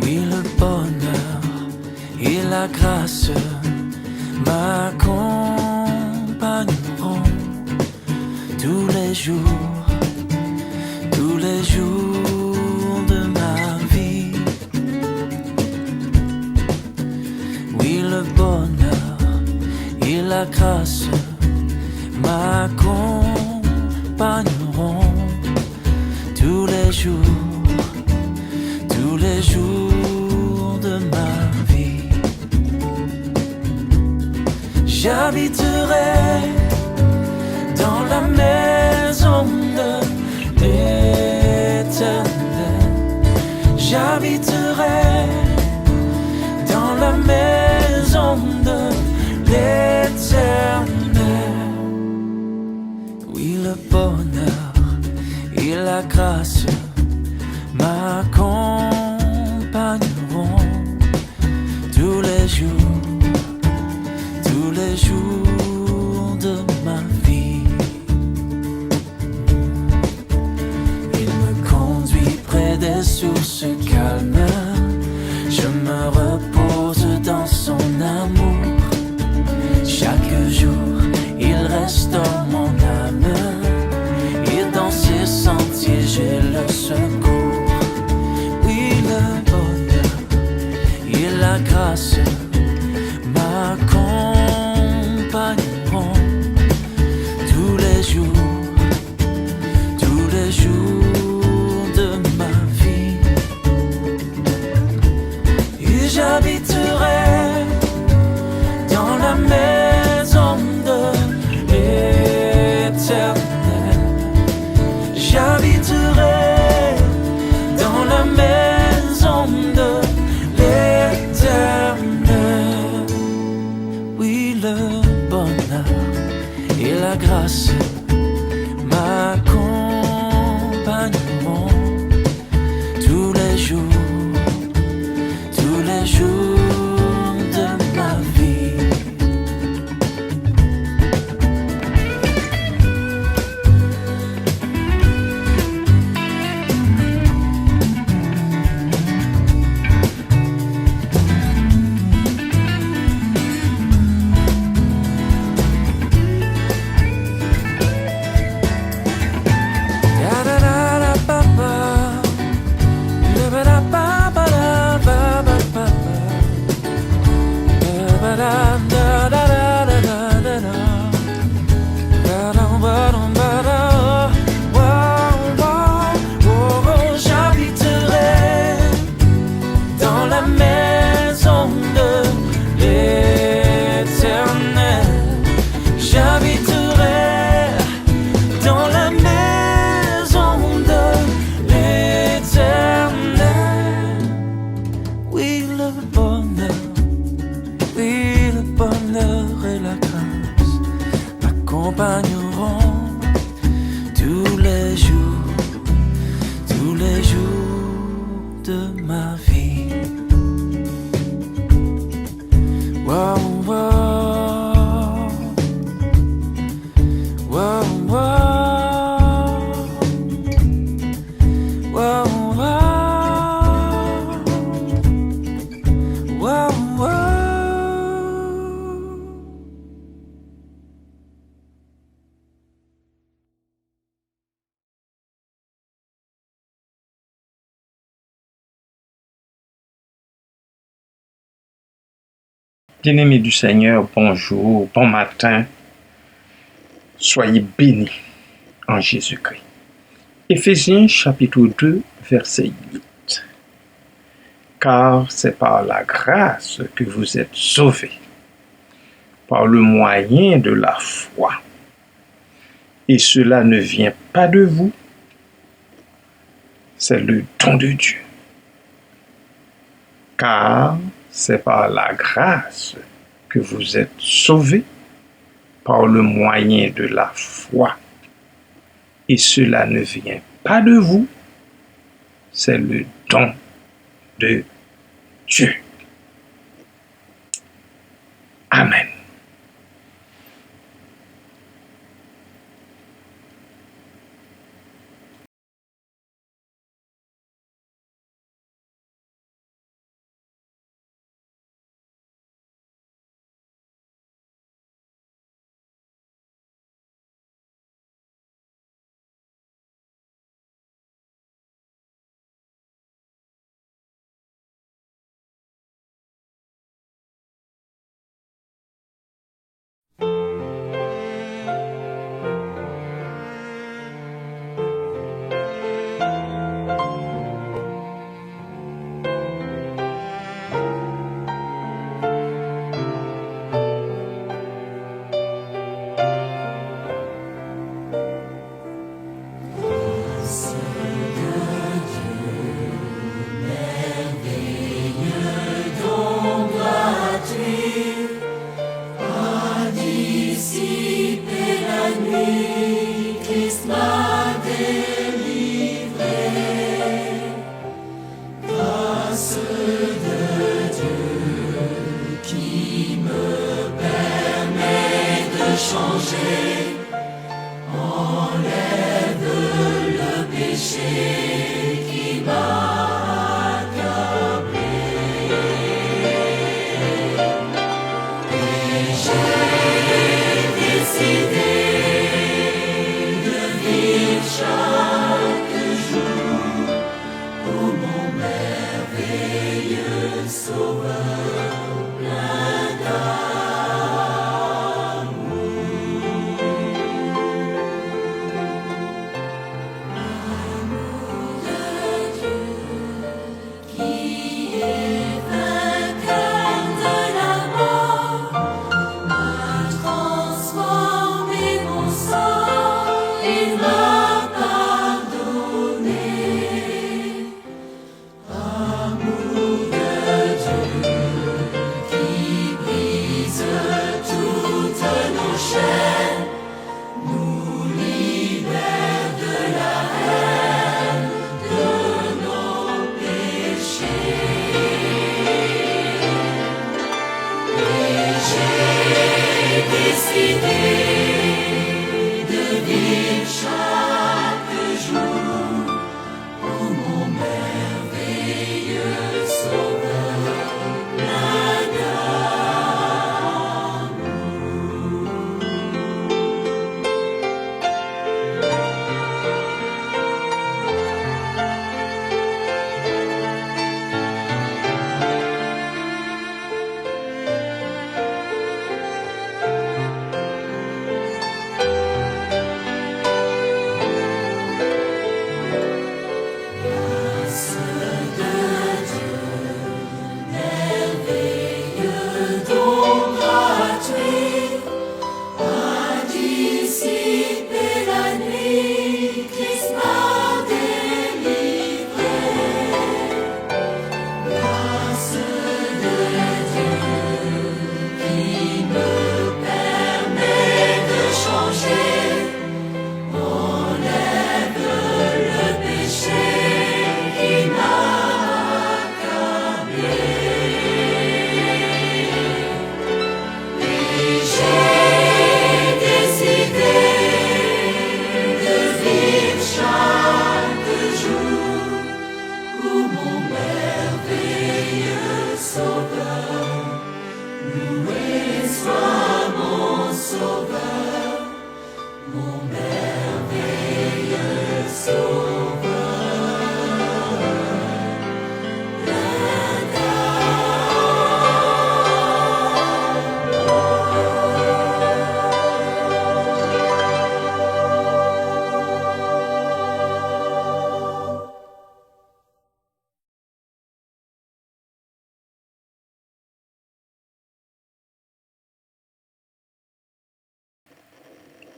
Oui, le bonheur et la grâce m'accompagneront tous les jours de ma vie. Oui, le bonheur et la grâce m'accompagneront tous les jours de ma vie. J'habiterai dans la maison de l'Éternel. J'habiterai dans la maison de l'Éternel. Oui, le bonheur et la grâce m'accompagneront tous les jours de ma vie. Il me conduit près des sources calmes, je me repose dans son amour. Chaque jour, il restaure mon âme, et dans ses sentiers, j'ai le secours. Oui, le bonheur et la grâce m'accompagneront tous les jours de ma vie. Et j'habiterai dans la maison de l'Éternel. J'habiterai dans la maison de l'Éternel. Oui, le bonheur et la grâce m'accompagneront tous les jours de ma vie. M'accompagneront tous les jours de ma vie. Wow, wow, wow, wow, wow, wow, wow, wow. Bien-aimés du Seigneur, bonjour, bon matin. Soyez bénis en Jésus-Christ. Éphésiens chapitre 2, verset 8. Car c'est par la grâce que vous êtes sauvés, par le moyen de la foi. Et cela ne vient pas de vous, c'est le don de Dieu. Car c'est par la grâce que vous êtes sauvés, par le moyen de la foi. Et cela ne vient pas de vous, c'est le don de Dieu. Amen. changer, enlève le péché qui m'a accablé. Et j'ai décidé de vivre chaque jour pour mon merveilleux Sauveur plein d'amour de Dieu qui est vainqueur de la mort, a transformé mon sang et m'a pardonné. Amour de Dieu qui brise toutes nos chaînes, nous libère de la haine de nos péchés. Et j'ai décidé de vivre chaque jour pour mon merveilleux Sauveur plein d'amour. Grâce de Dieu, merveilleux don gratuit, a dissipé la nuit, Christ m'a délivré. Grâce de Dieu qui me permet de changer, enlève le péché qui m'a accablé. Et j'ai décidé de vivre chaque jour pour mon merveilleux Sauveur. Loué soit mon Sauveur, mon merveilleux Sauveur. Plein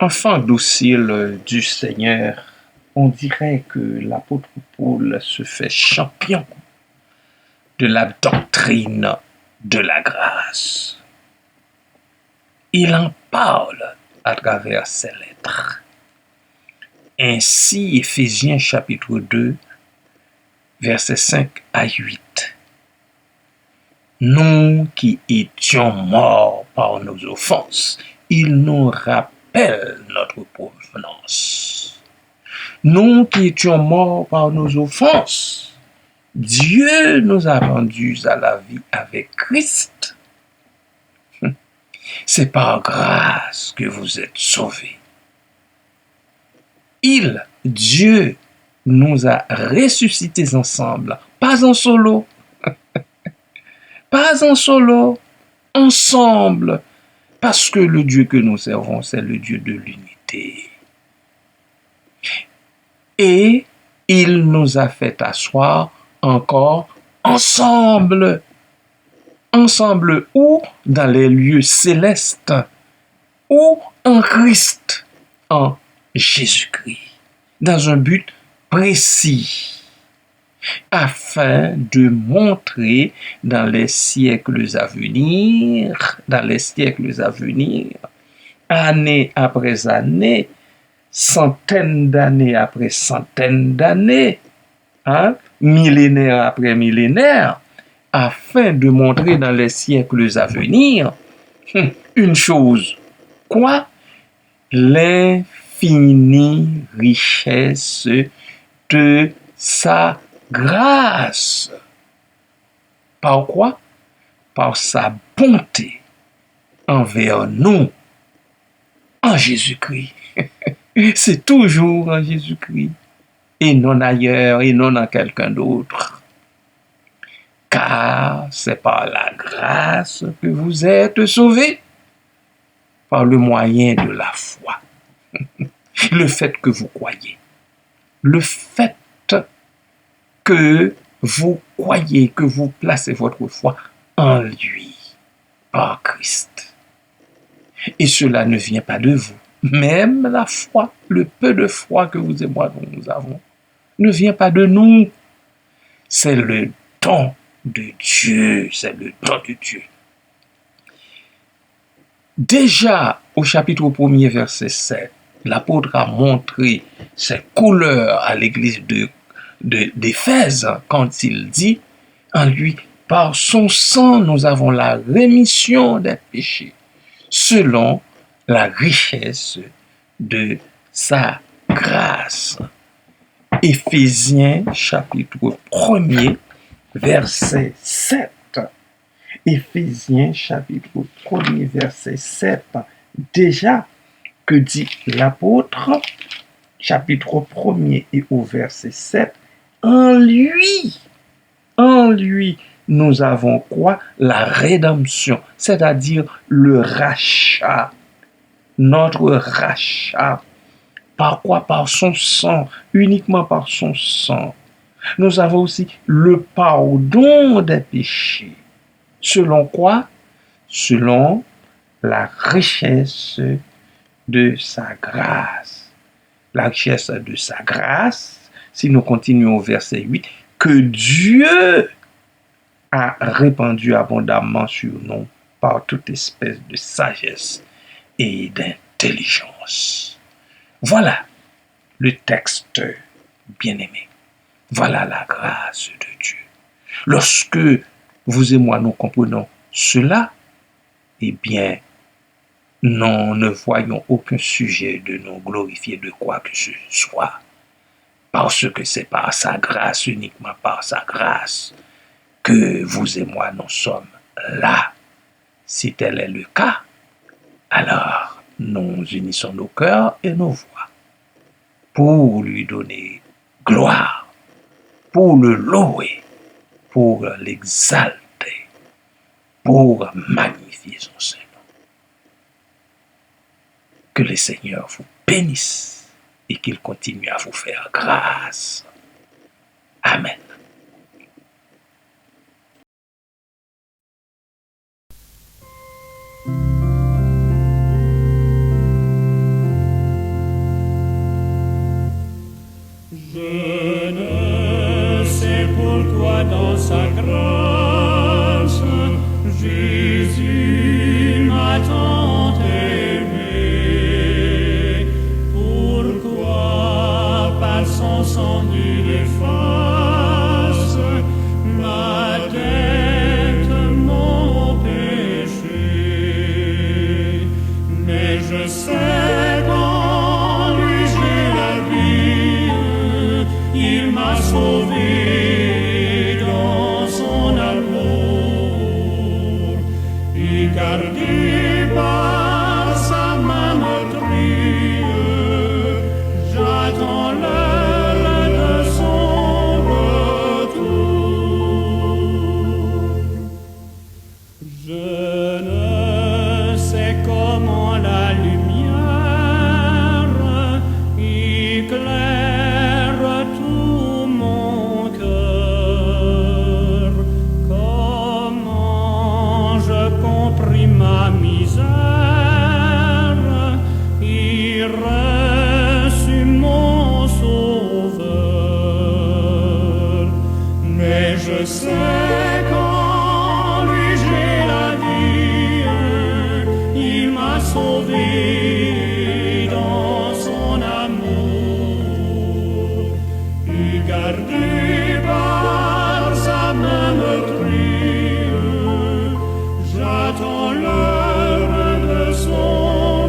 Enfant docile du Seigneur, on dirait que l'apôtre Paul se fait champion de la doctrine de la grâce. Il en parle à travers ses lettres. Ainsi, Éphésiens chapitre 2, versets 5 à 8. Nous qui étions morts par nos offenses, il nous rappelle notre provenance. Nous qui étions morts par nos offenses, Dieu nous a rendus à la vie avec Christ. C'est par grâce que vous êtes sauvés. Dieu, nous a ressuscités ensemble, pas en solo, pas en solo, ensemble, parce que le Dieu que nous servons, c'est le Dieu de l'unité. Et il nous a fait asseoir encore ensemble. Ensemble où? Dans les lieux célestes, ou en Christ, en Jésus-Christ, dans un but précis, afin de montrer dans les siècles à venir, année après année, centaines d'années après centaines d'années, millénaire après millénaire, afin de montrer dans les siècles à venir une chose, quoi? L'infinie richesse de sa grâce. Par quoi? Par sa bonté envers nous en Jésus-Christ. C'est toujours en Jésus-Christ et non ailleurs et non en quelqu'un d'autre. Car c'est par la grâce que vous êtes sauvés, par le moyen de la foi. Le fait que vous croyez. Le fait que vous croyez, que vous placez votre foi en lui, par Christ. Et cela ne vient pas de vous. Même la foi, le peu de foi que vous et moi nous avons, ne vient pas de nous. C'est le don de Dieu. C'est le don de Dieu. Déjà, au chapitre 1er, verset 7, l'apôtre a montré ses couleurs à l'église d'Éphèse quand il dit en lui, par son sang, nous avons la rémission des péchés, selon la richesse de sa grâce. Éphésiens, chapitre 1er, verset 7. Éphésiens, chapitre 1er, verset 7. Déjà, que dit l'apôtre? Chapitre 1er et au verset 7. En lui, nous avons quoi? La rédemption, c'est-à-dire le rachat. Notre rachat. Par quoi? Par son sang, uniquement par son sang. Nous avons aussi le pardon des péchés. Selon quoi? Selon la richesse de sa grâce. La richesse de sa grâce, si nous continuons au verset 8, que Dieu a répandu abondamment sur nous par toute espèce de sagesse et d'intelligence. Voilà le texte bien-aimé. Voilà la grâce de Dieu. Lorsque vous et moi nous comprenons cela, eh bien, nous ne voyons aucun sujet de nous glorifier de quoi que ce soit. Parce que c'est par sa grâce, uniquement par sa grâce, que vous et moi nous sommes là. Si tel est le cas, alors nous unissons nos cœurs et nos voix pour lui donner gloire, pour le louer, pour l'exalter, pour magnifier son Saint-Nom. Que le Seigneur vous bénisse et qu'il continue à vous faire grâce. Amen. Je ne sais pourquoi dans sa grâce, Jésus m'a tant aimé. Pourquoi par son sang il efface ma dette, mon péché. Mais je sais qu'en lui j'ai la vie. Il m'a sauvé dans son amour et gardé par sa main meurtrière. J'attends l'heure de son retour. Je ne sais comment la lumière éclaire tout mon cœur. Comment je compris ma misère et reçus mon sauveur. Mais je sais qu'en lui j'ai la vie. Il m'a sauvé dans son amour et gardé par sa main meurtrière. J'attends l'heure de son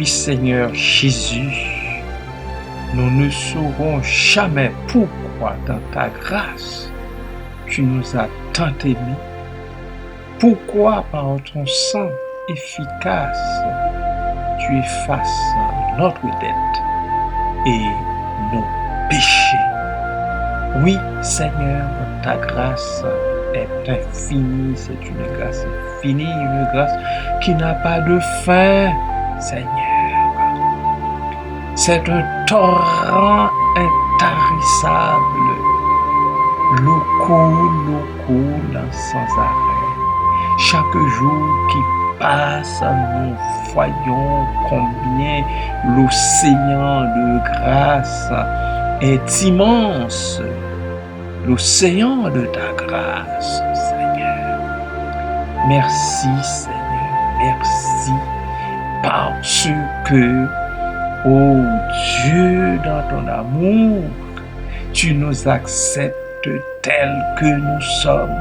Seigneur Jésus, nous ne saurons jamais pourquoi dans ta grâce tu nous as tant aimés, pourquoi par ton sang efficace tu effaces notre dette et nos péchés. Oui, Seigneur, ta grâce est infinie, c'est une grâce infinie, une grâce qui n'a pas de fin, Seigneur. C'est un torrent intarissable, l'eau coule sans arrêt. Chaque jour qui passe, nous voyons combien l'océan de grâce est immense, l'océan de ta grâce, Seigneur. Merci, Seigneur, merci, parce que, ô Dieu, dans ton amour, tu nous acceptes tels que nous sommes.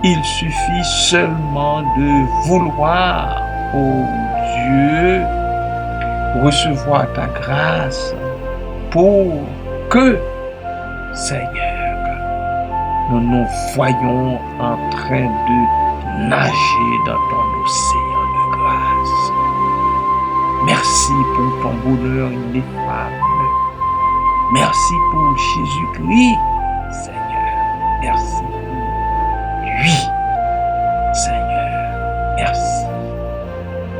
Il suffit seulement de vouloir, ô Dieu, recevoir ta grâce pour que, Seigneur, nous nous voyons en train de nager dans ton océan de grâce. Merci pour ton bonheur ineffable. Merci pour Jésus-Christ, Seigneur. Merci pour lui, Seigneur. Merci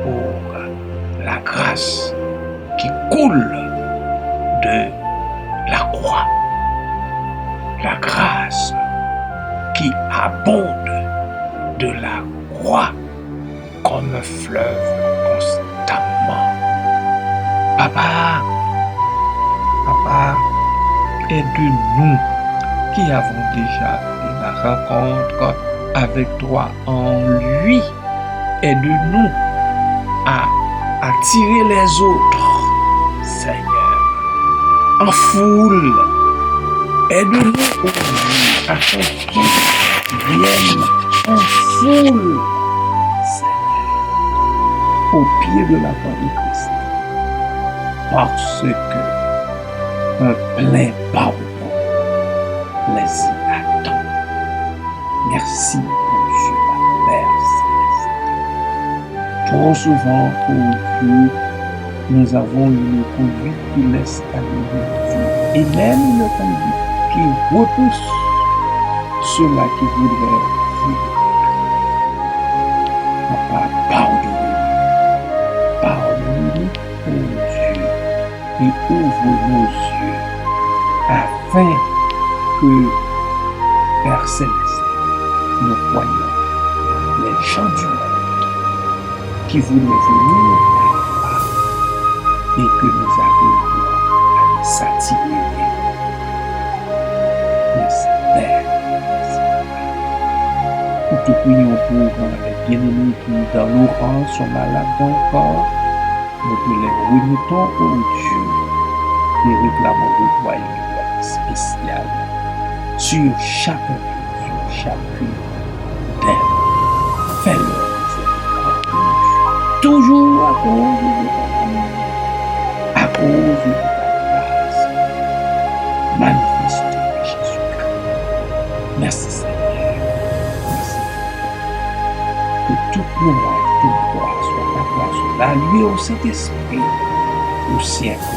pour la grâce qui coule de la croix. La grâce qui abonde de la croix comme un fleuve constamment. Papa, aide-nous qui avons déjà fait la rencontre avec toi en lui. Aide-nous à attirer les autres, Seigneur, en foule. Aide-nous aujourd'hui afin qu'ils viennent en foule, Seigneur, au pied de la croix de Christ. Parce que un plein pardon les y attend. Merci pour Dieu, ma Père Céleste. Trop souvent, ô Dieu, nous avons une conduite qui laisse aller Dieu, et même une conduite qui repousse ceux-là qui voudraient vivre. Papa, pardonne-nous. Pardonne-nous, ô Dieu, et ouvre nos yeux afin que, Père Céleste, nous voyons les gens du monde qui voulaient venir à toi et que nous arrivions à les s'attirer. Merci, Père. Nous te prions pour les bien-aimés qui, dans nos rangs, sont malades encore. Nous te les remettons, ô Dieu, et réclamons de toi une grâce spéciale sur chacun d'eux, sur chacune d'elles. Fais-le miséricorde, toujours à cause de ton amour, à cause de ta grâce, manifestée par Jésus-Christ. Merci, Seigneur. Merci. Que toute louange, toute gloire soit ta grâce, la lui au Saint-Esprit, au siècle.